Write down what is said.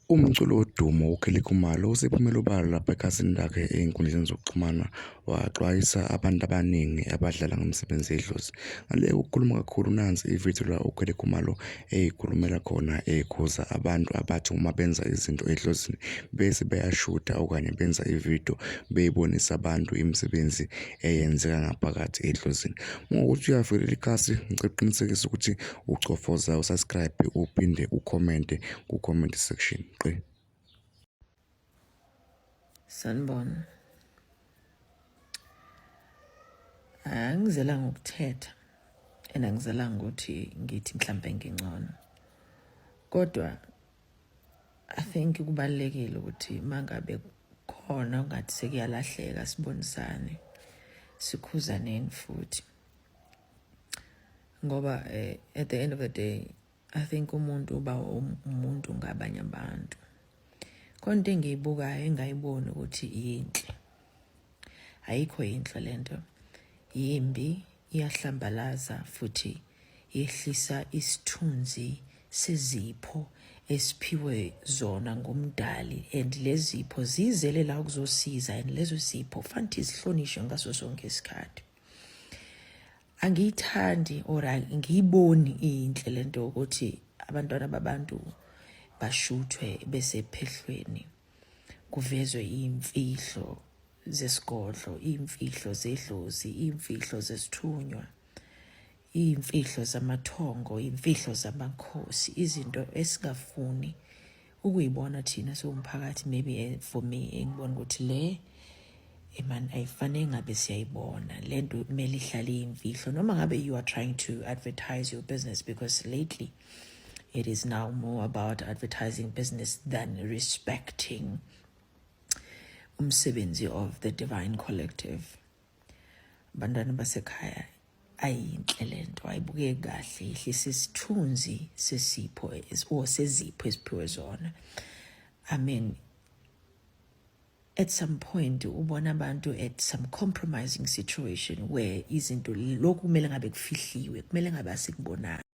Umculo wodumo uKelly Khumalo usephumela obala lapha ekhasini lakhe ey'nkundleni zokuxhumana waxwayisa abantu abaningi abadlala ngomsebenzi edlozi. Ngale ukukhuluma kakhulu nansi ividiyo la uKelly Khumalo ey'khulumela khona ekhuza abantu abathi uma benza izinto edlozini bese beyashuta okanye benza ividiyo beyibonisa abantu imisebenzi eyenzeka ngaphakathi edlozini. Uma ukuthi uyavelela ikhasi ngicela uqinisekise ukuthi ucofoza usubscribe uphinde ukhomente ku-comment section. Sanibona. Angizelanga ukuthetha angizelanga ukuthi ngithi mhlambe ngingcono. Kodwa I think kubalekile ukuthi mangabe khona ungathi sekuyalahleka sibonisane sikhuzaneni futhi. Ngoba at the end of the day I think umuntu uba umuntu ngabanye abantu. Konke engiyibukayo engayiboni ukuthi yinhle. Ayikho yinhle lento. Yimbi, iyahlambalaza futhi yehlisa isithunzi sezipho esiphiwe zona ngumdali, and lezipho zizele la ukuzosiza, and lezo zipho fanele zihlonishwe ngaso sonke isikhathi. Angiyithandi or ngiyiboni inhle lento ukuthi abantwana babantu bashuthwe bese phehlweni kuvezwe imfihlo zesigodlo, imfihlo zedlozi, imfihlo zesithunywa, imfihlo zamathongo, imfihlo zamakhosi, izinto esingafuni ukuyibona thina siwumphakathi. Maybe for me engibona ukuthi le man ayifane ngabe siyayibona lento, kumele ihlale imfihlo noma ngabe you are trying to advertise your business, because lately it is now more about advertising business than respecting umsebenzi of the Divine Collective. Bantwana basekhaya ayinhle lento, ayibukeki kahle, ihlisa isithunzi sesipho sezipho esiphiwe zona. I mean, at some point ubona abantu at some compromising situation where izinto lokhu kumele ngabe kufihliwe, kumele ngabe asikubonanga.